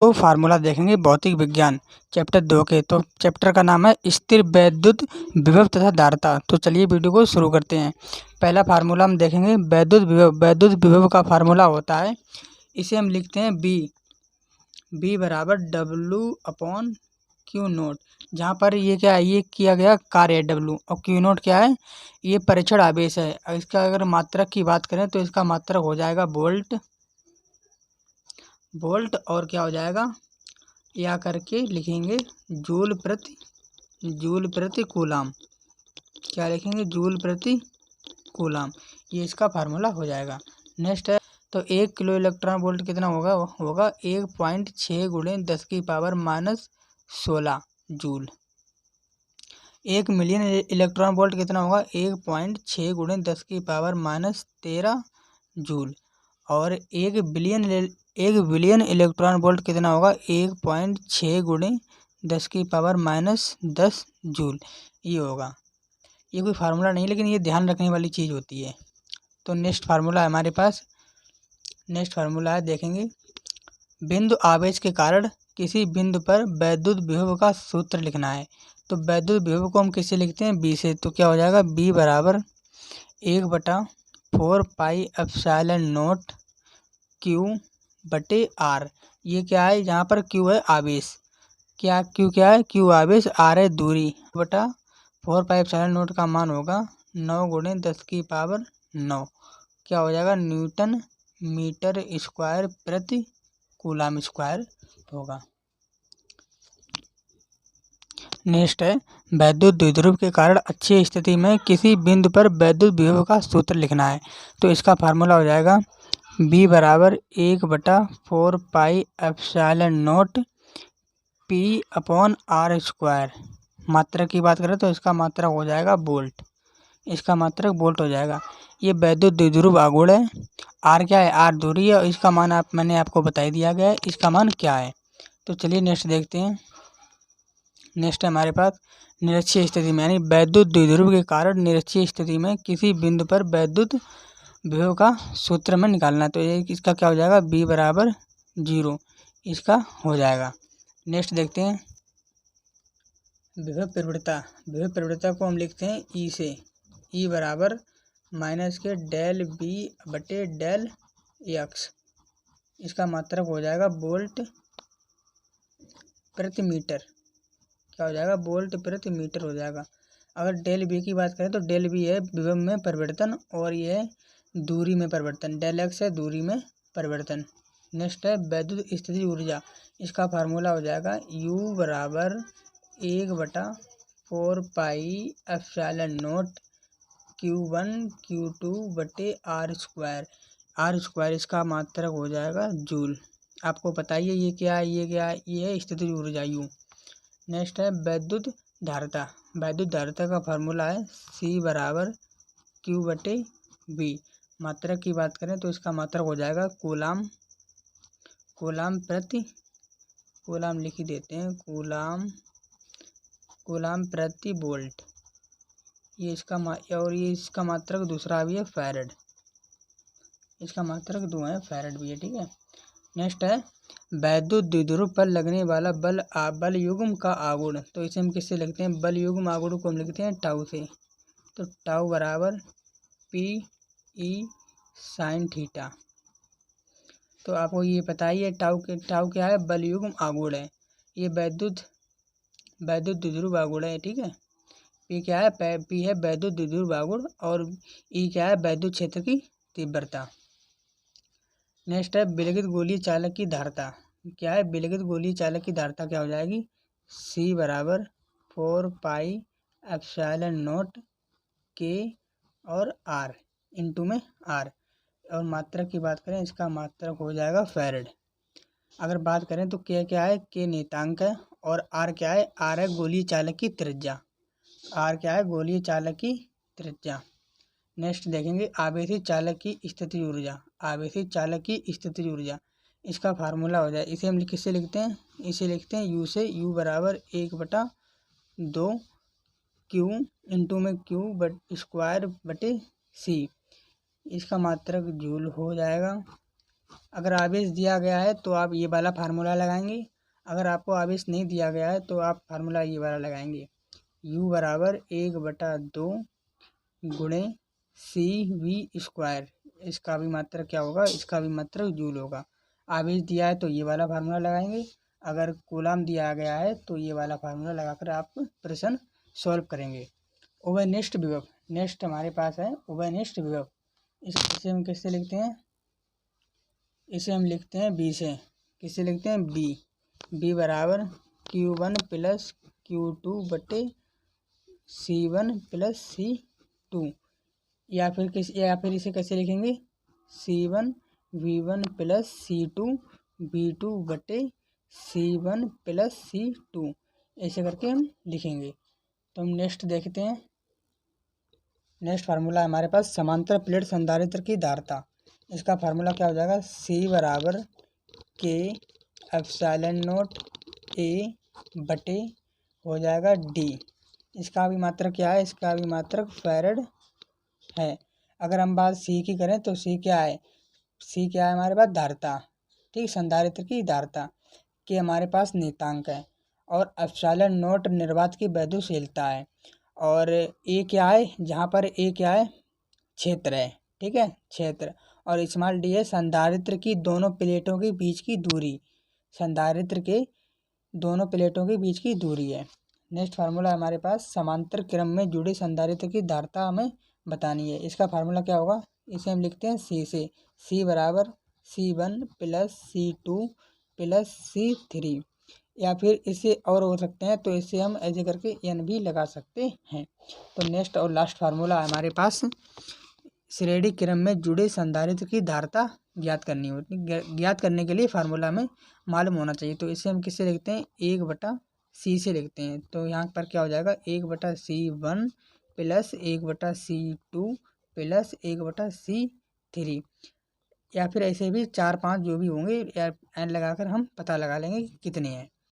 को फार्मूला देखेंगे भौतिक विज्ञान चैप्टर 2 के। तो चैप्टर का नाम है स्थिर वैद्युत विभव तथा धारिता। तो चलिए वीडियो को शुरू करते हैं। पहला फार्मूला हम देखेंगे वैद्युत विभव। वैद्युत विभव का फार्मूला होता है, इसे हम लिखते हैं बी बराबर W/Q0, जहाँ पर ये क्या है, ये किया गया कार्य है W, और Q0 क्या है, ये परीक्षण आवेश है। इसका अगर मात्रक की बात करें तो इसका मात्रक हो जाएगा वोल्ट, और क्या हो जाएगा, या करके लिखेंगे जूल प्रति कूलाम। क्या लिखेंगे, जूल प्रति कूलाम। ये इसका फार्मूला हो जाएगा। नेक्स्ट है, तो 1 किलो इलेक्ट्रॉन वोल्ट कितना होगा 1.6 × 10⁻16 जूल। 1 मिलियन इलेक्ट्रॉन वोल्ट कितना होगा 1.6 × 10⁻13 जूल। और 1 बिलियन इलेक्ट्रॉन वोल्ट कितना होगा 1.6 × 10⁻10 जूल। ये होगा। ये कोई फार्मूला नहीं, लेकिन ये ध्यान रखने वाली चीज़ होती है। तो नेक्स्ट फार्मूला है हमारे पास, नेक्स्ट फार्मूला है देखेंगे बिंदु आवेश के कारण किसी बिंदु पर वैद्युत विभव का सूत्र लिखना है। तो वैद्युत विभव को हम किससे लिखते हैं, बी से। तो क्या हो जाएगा, बी बराबर 1/4πε0 Q/R। ये क्या है, यहाँ पर Q है आवेश, Q क्या है, Q आवेश, R है दूरी, बटा 4πε0 का मान होगा 9 × 10⁻9। क्या हो जाएगा, न्यूटन मीटर स्क्वायर प्रति कूलाम स्क्वायर होगा। नेक्स्ट है वैद्युत द्विध्रुव के कारण अच्छी स्थिति में किसी बिंदु पर वैद्युत विभव का सूत्र लिखना है। तो इसका फार्मूला हो जाएगा B बराबर 1/4πε0 P/R²। मात्रक की बात करें तो इसका मात्रक हो जाएगा वोल्ट, इसका मात्रक वोल्ट हो जाएगा। ये वैद्युत द्विध्रुव आघूर्ण है, R क्या है, R दूरी है, और इसका मान मैंने आपको बता ही दिया गया है, इसका मान क्या है। तो चलिए नेक्स्ट देखते हैं। नेक्स्ट है हमारे पास निरक्षीय स्थिति में, यानी वैद्युत द्विध्रुव के कारण निरक्षीय स्थिति में किसी बिंदु पर वैद्युत विभव का सूत्र में निकालना है। तो ये इसका क्या हो जाएगा, B बराबर 0, इसका हो जाएगा। नेक्स्ट देखते हैं विभव प्रवणता। विभव प्रवणता को हम लिखते हैं E से। E बराबर -del V/del इसका मात्रक हो जाएगा वोल्ट प्रति मीटर। क्या हो जाएगा, वोल्ट प्रति मीटर हो जाएगा। अगर डेल V की बात करें तो डेल V है विभव में परिवर्तन, और ये है दूरी में परिवर्तन, डेल X है दूरी में परिवर्तन। नेक्स्ट है वैद्युत स्थितिज ऊर्जा। इसका फार्मूला हो जाएगा U बराबर 1/4πε0 Q1 Q2/R²। R² इसका मात्रक हो जाएगा जूल। आपको बताइए ये क्या है, ये है स्थितिज ऊर्जा U। नेक्स्ट है वैद्युत धारिता। वैद्युत धारिता का फार्मूला है C बराबर Q/V। मात्रक की बात करें तो इसका मात्रक हो जाएगा कूलाम लिख ही देते हैं, कूलाम प्रति वोल्ट। ये इसका और ये इसका मात्रक दूसरा भी है फैरड, इसका मात्रक 2 है, फैरड भी है, ठीक है। नेक्स्ट है वैद्युत द्विध्रुव पर लगने वाला बल युग्म का आघूर्ण। तो इसे हम किससे लिखते हैं, बल युग्म आघूर्ण को हम लिखते हैं टाउ से। तो टाउ बराबर P/E sin थीटा। तो आपको ये बताइए टाउ क्या है, बल युग्म आघूर्ण है। ये वैद्युत द्विध्रुव आघूर्ण है, ठीक है। P क्या है, P है वैद्युत द्विध्रुव आघूर्ण, और E क्या है, वैद्युत क्षेत्र की तीव्रता। नेक्स्ट है विलगित गोलीय चालक की धारिता। क्या है, विलगित गोलीय चालक की धारिता क्या हो जाएगी, C बराबर 4πε0 K और R इंटू में R। और मात्रक की बात करें, इसका मात्रक हो जाएगा फैरड। अगर बात करें तो K क्या है, K नियतांक है, और R क्या है, R है गोलीय चालक की त्रिज्या, R क्या है, गोलीय चालक की त्रिज्या। नेक्स्ट देखेंगे आवेशित चालक की स्थितिज ऊर्जा। आवेशित चालक की स्थितिज ऊर्जा, इसका फार्मूला हो जाए, इसे हम किससे लिखते हैं, इसे लिखते हैं U से। U बराबर 1/2 Q इंटू में Q² C। इसका मात्रक जूल हो जाएगा। अगर आवेश दिया गया है तो आप ये वाला फार्मूला लगाएंगे, अगर आपको आवेश नहीं दिया गया है तो आप फार्मूला ये वाला लगाएंगे, u बराबर 1/2 गुणे CV²। इसका भी मात्रक क्या होगा, इसका भी मात्रक जूल होगा। आवेश दिया है तो ये वाला फार्मूला लगाएंगे, अगर कूलाम दिया गया है तो ये वाला फार्मूला लगाकर आप प्रश्न सॉल्व करेंगे। उभयनिष्ठ विभव, नेक्स्ट हमारे पास है उभयनिष्ठ विभव। इसे हम किससे लिखते हैं, इसे हम लिखते हैं बी से। किससे लिखते हैं, बी बराबर Q1 प्लस Q2 बटे C1 प्लस C2, या फिर इसे कैसे लिखेंगे, C1 V1 plus C2 V2 बटे C1 प्लस C2, ऐसे करके हम लिखेंगे। तो हम नेक्स्ट देखते हैं। नेक्स्ट फार्मूला हमारे पास समांतर प्लेट संधारित्र की धारिता। इसका फार्मूला क्या हो जाएगा, C बराबर K एप्सिलॉन नॉट A बटे हो जाएगा D। इसका भी मात्रक क्या है, इसका भी मात्रक फैरड है। अगर हम बात C की करें तो C क्या है, C क्या है हमारे पास, धारिता, ठीक, संधारित्र की धारिता के हमारे पास नियतांक है, और एप्सिलॉन नॉट निर्वात की वैद्युशीलता है, और A क्या है, जहाँ पर A क्या है, क्षेत्र है, ठीक है, क्षेत्र, और स्मॉल d है संधारित्र की दोनों प्लेटों के बीच की दूरी, संधारित्र के दोनों प्लेटों के बीच की दूरी है। नेक्स्ट फार्मूला हमारे पास समांतर क्रम में जुड़े संधारित्र की धारिता हमें बतानी है। इसका फार्मूला क्या होगा, इसे हम लिखते हैं C से। C बराबर C1 plus C2 plus C3, या फिर इसे और हो सकते हैं तो इसे हम ऐसे करके N भी लगा सकते हैं। तो नेक्स्ट और लास्ट फार्मूला हमारे पास श्रेणी क्रम में जुड़े संधारित्र की धारिता ज्ञात करनी होती है। ज्ञात करने के लिए फार्मूला में मालूम होना चाहिए। तो इसे हम किससे लिखते हैं, 1/C से लिखते हैं। तो यहाँ पर क्या हो जाएगा, 1/C1 plus 1/C2 plus 1/C3, या फिर ऐसे भी 4-5 जो भी होंगे या n लगाकर हम पता लगा लेंगे कि कितने हैं।